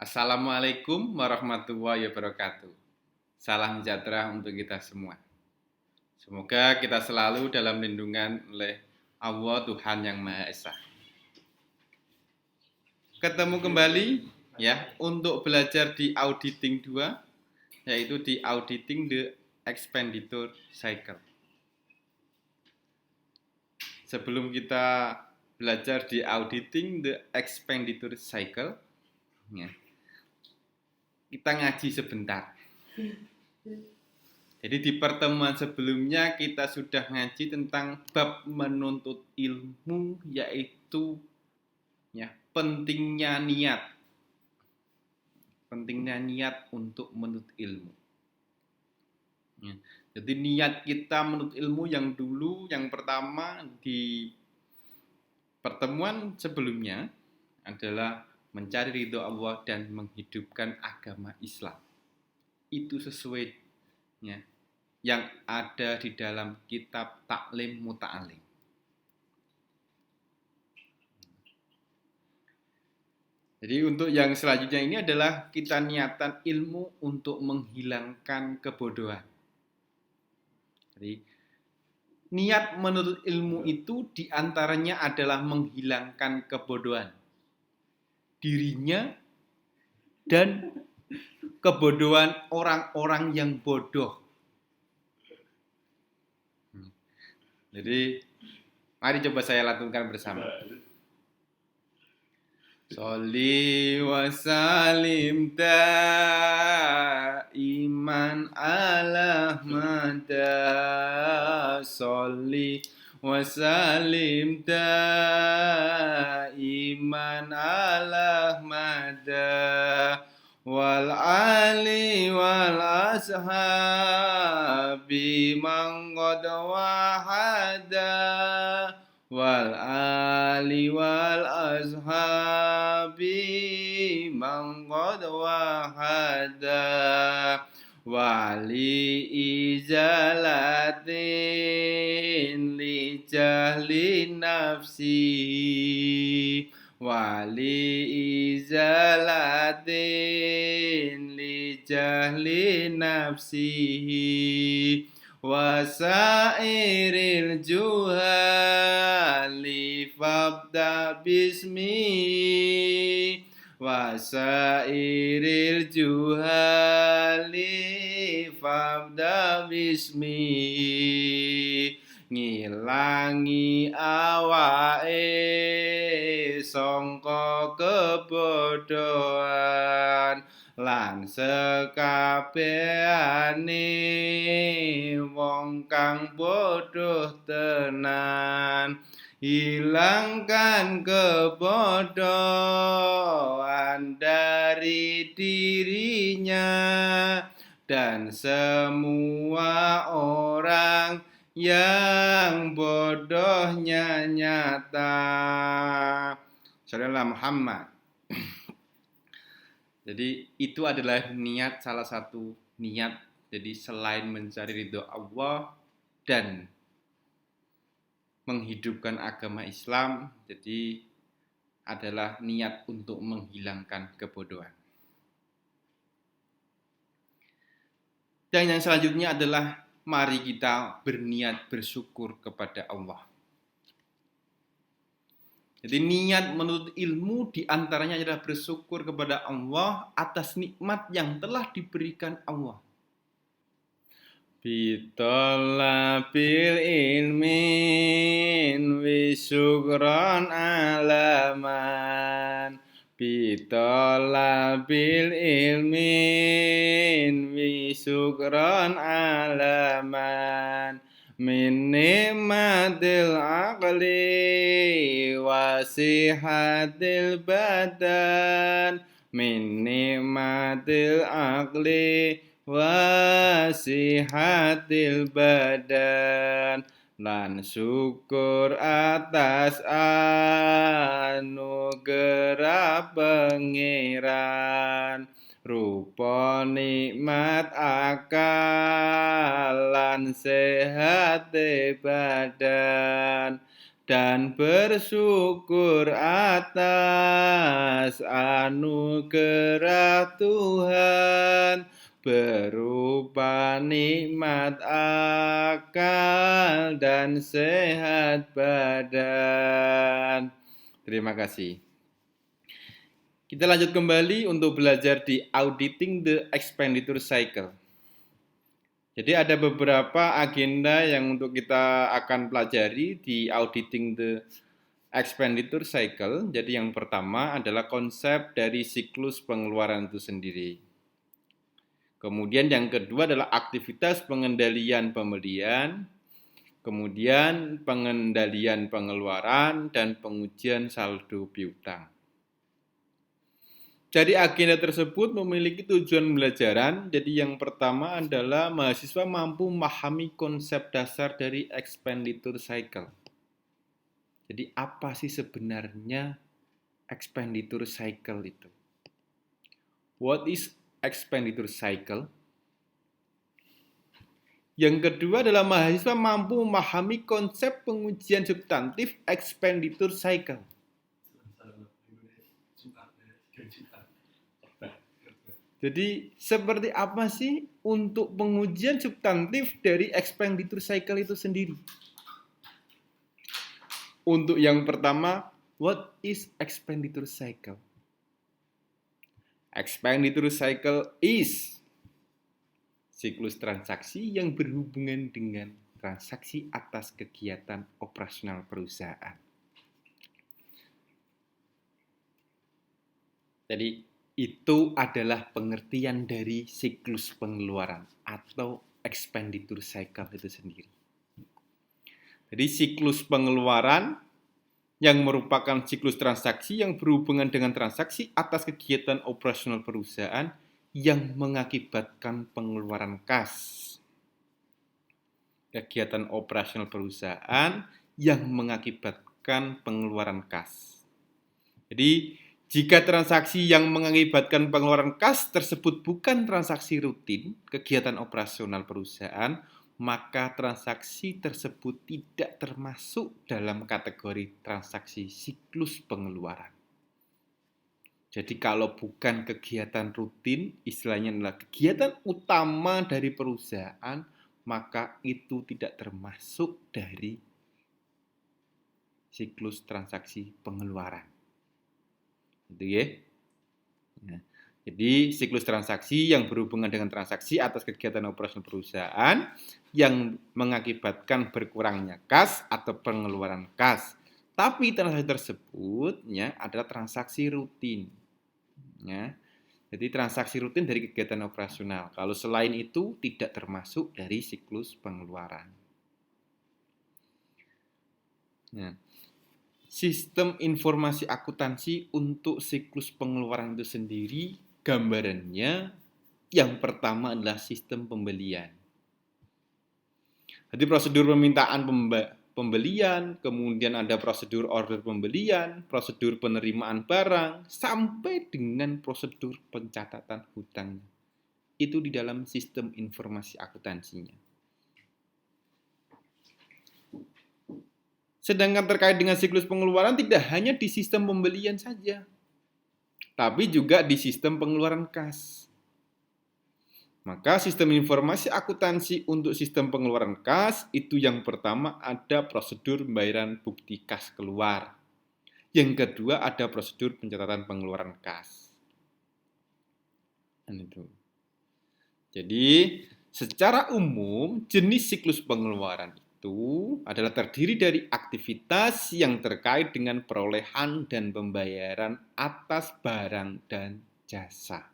Assalamualaikum warahmatullahi wabarakatuh. Salam sejahtera untuk kita semua. Semoga kita selalu dalam lindungan oleh Allah Tuhan Yang Maha Esa. Ketemu kembali ya untuk belajar di auditing 2, yaitu di auditing the expenditure cycle. Sebelum kita belajar di auditing the expenditure cycle, ya, kita ngaji sebentar. Jadi di pertemuan sebelumnya kita sudah ngaji tentang bab menuntut ilmu, yaitu ya, pentingnya niat untuk menuntut ilmu. Ya, jadi niat kita menuntut ilmu yang pertama di pertemuan sebelumnya adalah mencari ridho Allah dan menghidupkan agama Islam. Itu sesuai ya, yang ada di dalam kitab Ta'lim Muta'alim. Jadi untuk yang selanjutnya ini adalah kita niatan ilmu untuk menghilangkan kebodohan. Jadi niat menuntut ilmu itu diantaranya adalah menghilangkan kebodohan dirinya dan kebodohan orang-orang yang bodoh. Jadi mari coba saya lakukan bersama. Sholli wa salim daiman ala mada. Sholli wa salim daiman ala mada. Wal ali wal ashabi man qad wahada. Wal ali wal ashabi man qad wahada. Wali izalatin li jahli nafsi. Wali izalatin li jahli nafsihi. Wasairil juhali fabda bismi. Wasairil juhali fabda bismi. Ngilangi awae sangka kebodohan lan sekabehane wong kang bodoh tenan. Hilangkan kebodohan dari dirinya dan semua orang yang bodohnya nyata. Saudara Muhammad. Jadi itu adalah niat, salah satu niat. Jadi selain mencari ridho Allah dan menghidupkan agama Islam, jadi adalah niat untuk menghilangkan kebodohan. Dan yang selanjutnya adalah mari kita berniat bersyukur kepada Allah. Jadi niat menuntut ilmu diantaranya adalah bersyukur kepada Allah atas nikmat yang telah diberikan Allah. Bitolabil ilmin wisyukran alaman. Bitolabil ilmin wisyukran alaman. Min ni'matil aqli wasihatil badan. Min ni'matil aqli wasihatil badan. Lan syukur atas anugerah pangeran. Rupa nikmat akal lan sehat badan. dan bersyukur atas anugerah Tuhan berupa nikmat akal dan sehat badan. Terima kasih. Kita lanjut kembali untuk belajar di Auditing the Expenditure Cycle. Jadi ada beberapa agenda yang untuk kita akan pelajari di Auditing the Expenditure Cycle. Jadi yang pertama adalah konsep dari siklus pengeluaran itu sendiri. Kemudian yang kedua adalah aktivitas pengendalian pembelian, kemudian pengendalian pengeluaran, dan pengujian saldo piutang. Jadi agenda tersebut memiliki tujuan pembelajaran. Jadi yang pertama adalah mahasiswa mampu memahami konsep dasar dari expenditure cycle. Jadi apa sih sebenarnya expenditure cycle itu? What is expenditure cycle? Yang kedua adalah mahasiswa mampu memahami konsep pengujian substantif expenditure cycle. Jadi seperti apa sih untuk pengujian substantif dari expenditure cycle itu sendiri? Untuk yang pertama, what is expenditure cycle? Expenditure cycle is siklus transaksi yang berhubungan dengan transaksi atas kegiatan operasional perusahaan. Jadi itu adalah pengertian dari siklus pengeluaran atau expenditure cycle itu sendiri. Jadi siklus pengeluaran yang merupakan siklus transaksi yang berhubungan dengan transaksi atas kegiatan operasional perusahaan yang mengakibatkan pengeluaran kas. Kegiatan operasional perusahaan yang mengakibatkan pengeluaran kas. Jadi jika transaksi yang mengakibatkan pengeluaran kas tersebut bukan transaksi rutin kegiatan operasional perusahaan, maka transaksi tersebut tidak termasuk dalam kategori transaksi siklus pengeluaran. Jadi kalau bukan kegiatan rutin, istilahnya adalah kegiatan utama dari perusahaan, maka itu tidak termasuk dari siklus transaksi pengeluaran. Gitu ya. Nah, jadi siklus transaksi yang berhubungan dengan transaksi atas kegiatan operasional perusahaan yang mengakibatkan berkurangnya kas atau pengeluaran kas. Tapi transaksi tersebut ya adalah transaksi rutin. Ya. Jadi transaksi rutin dari kegiatan operasional. Kalau selain itu tidak termasuk dari siklus pengeluaran. Nah, sistem informasi akuntansi untuk siklus pengeluaran itu sendiri, gambarannya yang pertama adalah sistem pembelian. Jadi prosedur permintaan pembelian, kemudian ada prosedur order pembelian, prosedur penerimaan barang, sampai dengan prosedur pencatatan hutang. Itu di dalam sistem informasi akuntansinya. Sedangkan terkait dengan siklus pengeluaran tidak hanya di sistem pembelian saja, tapi juga di sistem pengeluaran kas. Maka sistem informasi akuntansi untuk sistem pengeluaran kas itu yang pertama ada prosedur pembayaran bukti kas keluar. Yang kedua ada prosedur pencatatan pengeluaran kas. Dan itu. Jadi secara umum jenis siklus pengeluaran itu adalah terdiri dari aktivitas yang terkait dengan perolehan dan pembayaran atas barang dan jasa.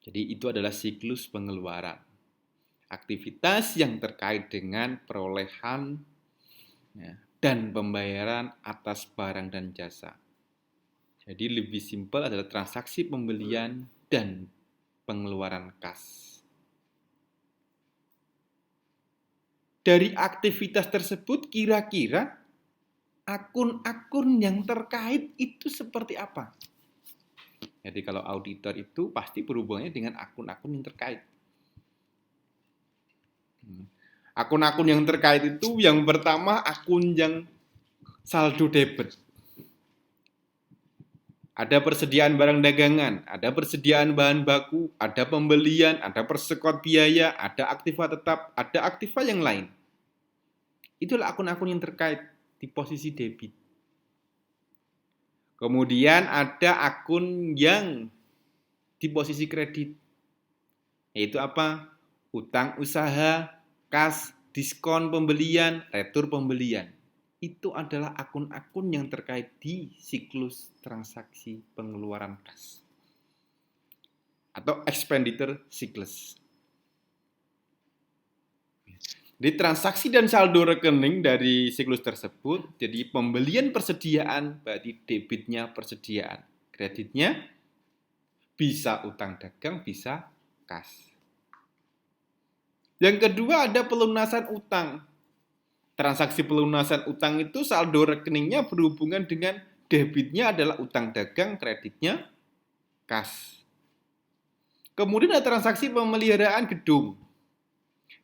Jadi itu adalah siklus pengeluaran. Aktivitas yang terkait dengan perolehan dan pembayaran atas barang dan jasa. Jadi lebih simpel adalah transaksi pembelian dan pengeluaran kas. Dari aktivitas tersebut kira-kira akun-akun yang terkait itu seperti apa? Jadi kalau auditor itu pasti berhubungannya dengan akun-akun yang terkait. Akun-akun yang terkait itu yang pertama akun yang saldo debit. Ada persediaan barang dagangan, ada persediaan bahan baku, ada pembelian, ada persekot biaya, ada aktiva tetap, ada aktiva yang lain. Itulah akun-akun yang terkait di posisi debit. Kemudian ada akun yang di posisi kredit. Yaitu apa? Utang usaha, kas, diskon pembelian, retur pembelian. Itu adalah akun-akun yang terkait di siklus transaksi pengeluaran kas atau expenditure cycles. Di transaksi dan saldo rekening dari siklus tersebut, jadi pembelian persediaan berarti debitnya persediaan, kreditnya bisa utang dagang, bisa kas. Yang kedua ada pelunasan utang. Transaksi pelunasan utang itu saldo rekeningnya berhubungan dengan debitnya adalah utang dagang, kreditnya kas. Kemudian ada transaksi pemeliharaan gedung.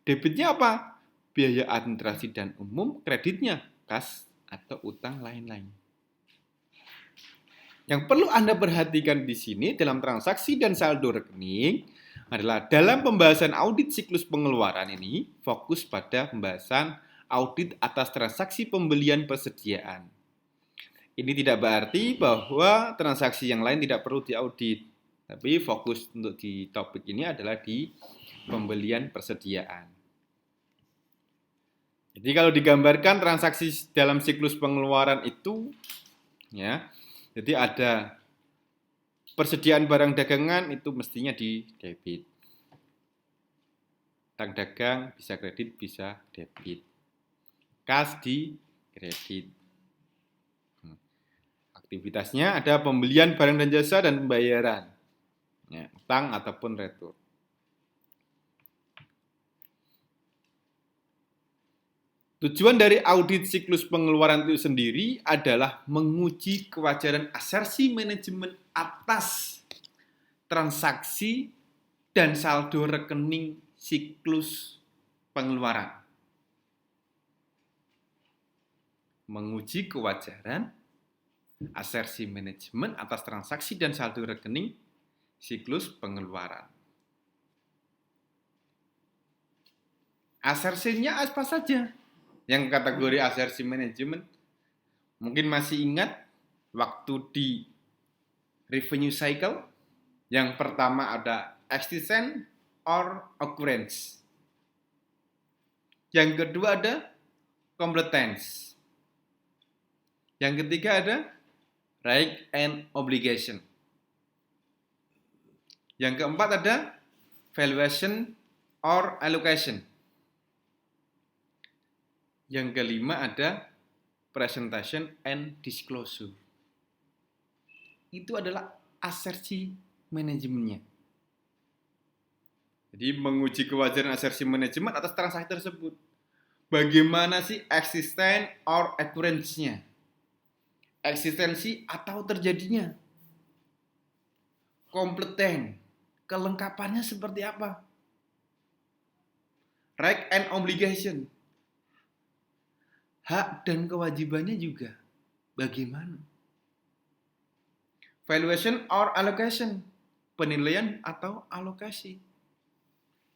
Debitnya apa? Biaya administrasi dan umum, kreditnya kas atau utang lain-lain. Yang perlu Anda perhatikan di sini dalam transaksi dan saldo rekening adalah dalam pembahasan audit siklus pengeluaran ini fokus pada pembahasan audit atas transaksi pembelian persediaan. Ini tidak berarti bahwa transaksi yang lain tidak perlu diaudit, tapi fokus untuk di topik ini adalah di pembelian persediaan. Jadi kalau digambarkan transaksi dalam siklus pengeluaran itu, ya, jadi ada persediaan barang dagangan itu mestinya di debit. Utang dagang bisa kredit, bisa debit. Kas di kredit. Aktivitasnya ada pembelian barang dan jasa dan pembayaran, ya, utang ataupun retur. Tujuan dari audit siklus pengeluaran itu sendiri adalah menguji kewajaran asersi manajemen atas transaksi dan saldo rekening siklus pengeluaran. Menguji kewajaran asersi manajemen atas transaksi dan saldo rekening siklus pengeluaran. Asersinya apa saja? Yang kategori asersi manajemen, mungkin masih ingat waktu di revenue cycle, yang pertama ada existence or occurrence. Yang kedua ada competence. Yang ketiga ada right and obligation. Yang keempat ada valuation or allocation. Yang kelima ada presentation and disclosure. Itu adalah asersi manajemennya. Jadi menguji kewajaran asersi manajemen atas transaksi tersebut. Bagaimana sih existence or occurrence-nya? Eksistensi atau terjadinya. Kompeten, kelengkapannya seperti apa? Right and obligation, hak dan kewajibannya juga bagaimana? Valuation or allocation, penilaian atau alokasi.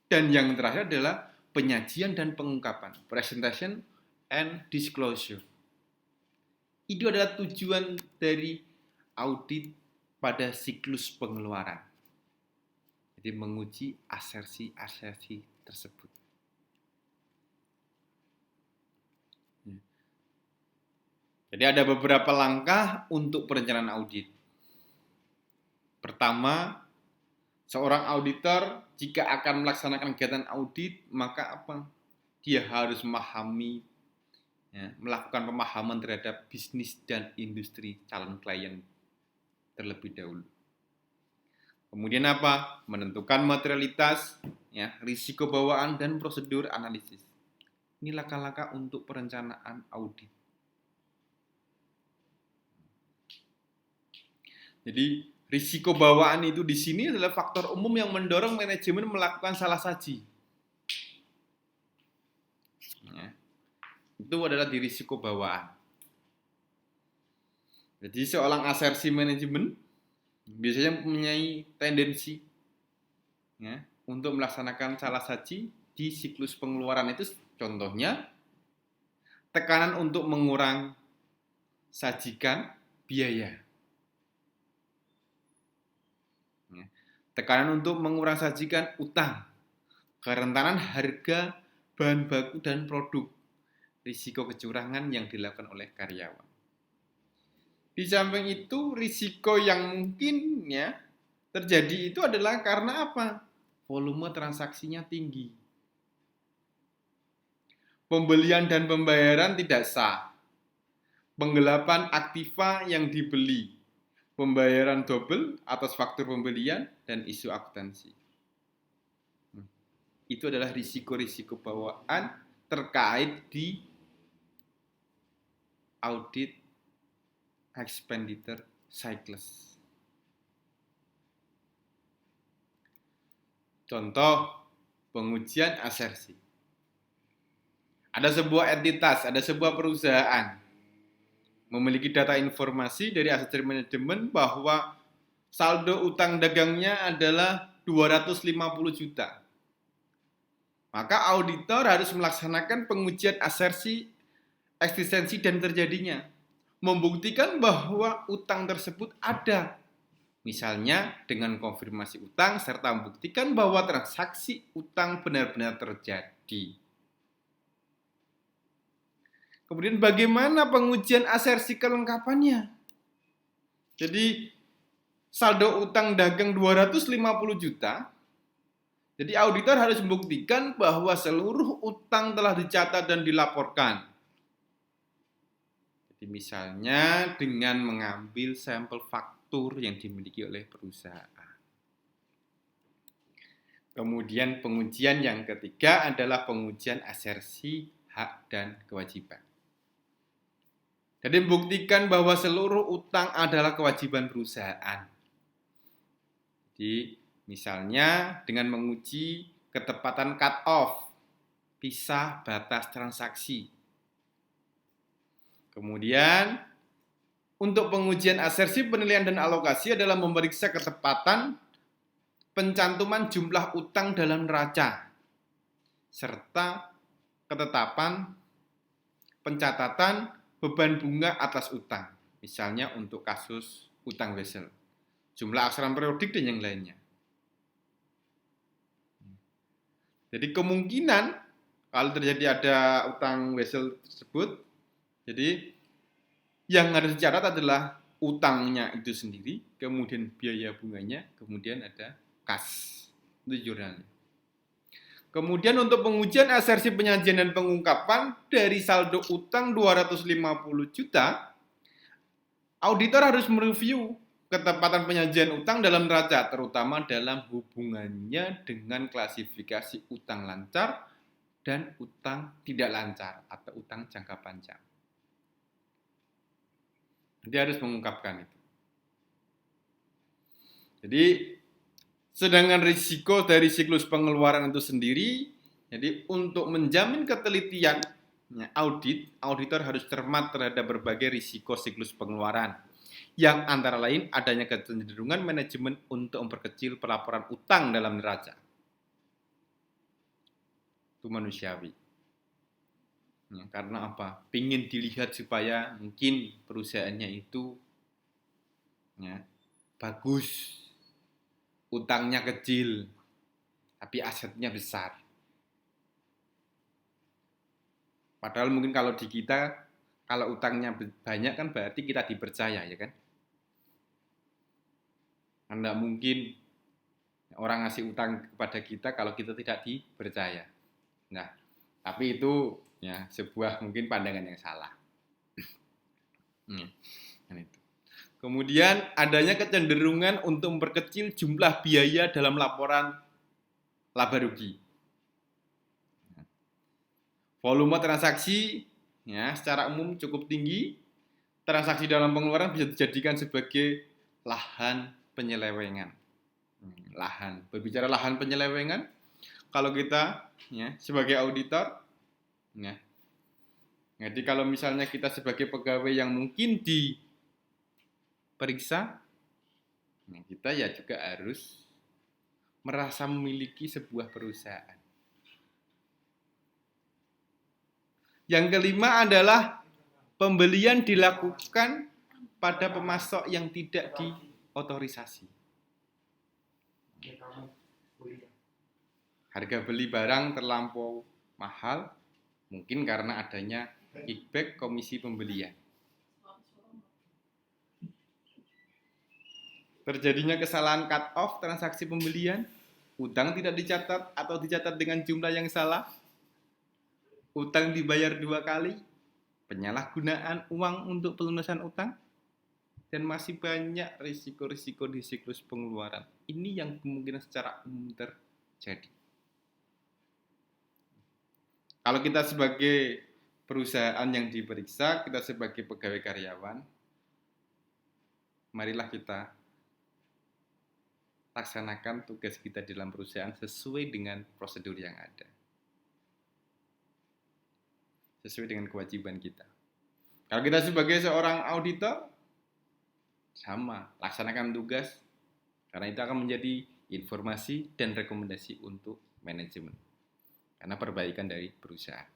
Dan yang terakhir adalah penyajian dan pengungkapan, presentation and disclosure. Itu adalah tujuan dari audit pada siklus pengeluaran. Jadi menguji asersi-asersi tersebut. Jadi ada beberapa langkah untuk perencanaan audit. Pertama, seorang auditor jika akan melaksanakan kegiatan audit, maka apa? Dia harus memahami, ya, melakukan pemahaman terhadap bisnis dan industri calon klien terlebih dahulu. Kemudian apa? Menentukan materialitas, ya, risiko bawaan dan prosedur analisis. Ini langkah-langkah untuk perencanaan audit. Jadi risiko bawaan itu di sini adalah faktor umum yang mendorong manajemen melakukan salah saji. itu adalah di risiko bawaan. Jadi seorang asersi manajemen biasanya mempunyai tendensi ya, untuk melaksanakan salah saji di siklus pengeluaran itu, contohnya tekanan untuk mengurangi sajikan biaya. Tekanan untuk mengurangi sajikan utang, kerentanan harga bahan baku dan produk, risiko kecurangan yang dilakukan oleh karyawan. Di samping itu, risiko yang mungkin ya terjadi itu adalah karena apa? Volume transaksinya tinggi. Pembelian dan pembayaran tidak sah. Penggelapan aktiva yang dibeli. Pembayaran double atas faktur pembelian dan isu akuntansi. Itu adalah risiko-risiko bawaan terkait di audit expenditure cycles. Contoh pengujian asersi. Ada sebuah entitas, ada sebuah perusahaan memiliki data informasi dari aset manajemen bahwa saldo utang dagangnya adalah 250 juta. Maka auditor harus melaksanakan pengujian asersi, eksistensi dan terjadinya, membuktikan bahwa utang tersebut ada. Misalnya dengan konfirmasi utang serta membuktikan bahwa transaksi utang benar-benar terjadi. Kemudian bagaimana pengujian asersi kelengkapannya? Jadi saldo utang dagang 250 juta. Jadi auditor harus membuktikan bahwa seluruh utang telah dicatat dan dilaporkan. Jadi misalnya dengan mengambil sampel faktur yang dimiliki oleh perusahaan. Kemudian pengujian yang ketiga adalah pengujian asersi hak dan kewajiban. Jadi membuktikan bahwa seluruh utang adalah kewajiban perusahaan. Jadi misalnya dengan menguji ketepatan cut-off, pisah batas transaksi. Kemudian untuk pengujian asersi penilaian dan alokasi adalah memeriksa ketepatan pencantuman jumlah utang dalam neraca serta ketetapan pencatatan beban bunga atas utang, misalnya untuk kasus utang wesel, jumlah aksaran periodik dan yang lainnya. Jadi kemungkinan kalau terjadi ada utang wesel tersebut, jadi yang harus dicatat adalah utangnya itu sendiri, kemudian biaya bunganya, kemudian ada kas, itu jurnalnya. Kemudian untuk pengujian asersi penyajian dan pengungkapan dari saldo utang 250 juta, auditor harus mereview ketepatan penyajian utang dalam neraca, terutama dalam hubungannya dengan klasifikasi utang lancar dan utang tidak lancar atau utang jangka panjang. Dia harus mengungkapkan itu. Jadi sedangkan risiko dari siklus pengeluaran itu sendiri, jadi untuk menjamin ketelitian auditor harus cermat terhadap berbagai risiko siklus pengeluaran, yang antara lain adanya kecenderungan manajemen untuk memperkecil pelaporan utang dalam neraca. Itu manusiawi. Ya, karena apa? Pingin dilihat supaya mungkin perusahaannya itu ya, bagus, utangnya kecil, tapi asetnya besar. Padahal mungkin kalau di kita, kalau utangnya banyak kan berarti kita dipercaya, ya kan? Anda mungkin orang ngasih utang kepada kita kalau kita tidak dipercaya. Nah, tapi itu ya sebuah mungkin pandangan yang salah. Itu. Kemudian adanya kecenderungan untuk memperkecil jumlah biaya dalam laporan laba rugi. Volume transaksi ya secara umum cukup tinggi. Transaksi dalam pengeluaran bisa dijadikan sebagai lahan penyelewengan. Berbicara lahan penyelewengan, kalau kita ya sebagai auditor ya Jadi kalau misalnya kita sebagai pegawai yang mungkin diperiksa, kita ya juga harus merasa memiliki sebuah perusahaan. Yang kelima adalah pembelian dilakukan pada pemasok yang tidak diotorisasi. Harga beli barang terlampau mahal, mungkin karena adanya kickback komisi pembelian. Terjadinya kesalahan cut off transaksi pembelian, utang tidak dicatat atau dicatat dengan jumlah yang salah, utang dibayar 2 kali, penyalahgunaan uang untuk pelunasan utang, dan masih banyak risiko-risiko di siklus pengeluaran. Ini yang kemungkinan secara umum terjadi. Kalau kita sebagai perusahaan yang diperiksa, kita sebagai pegawai karyawan, marilah kita laksanakan tugas kita di dalam perusahaan sesuai dengan prosedur yang ada. Sesuai dengan kewajiban kita. Kalau kita sebagai seorang auditor, sama, laksanakan tugas, karena itu akan menjadi informasi dan rekomendasi untuk manajemen. Karena perbaikan dari perusahaan.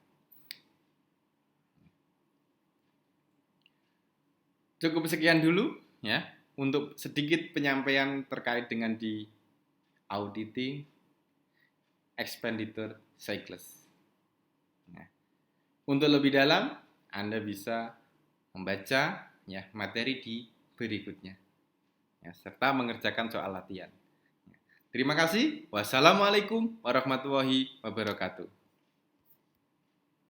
Cukup sekian dulu ya untuk sedikit penyampaian terkait dengan di auditing expenditure cycles. Nah, untuk lebih dalam Anda bisa membaca ya materi di berikutnya ya, serta mengerjakan soal latihan. Terima kasih. Wassalamualaikum warahmatullahi wabarakatuh.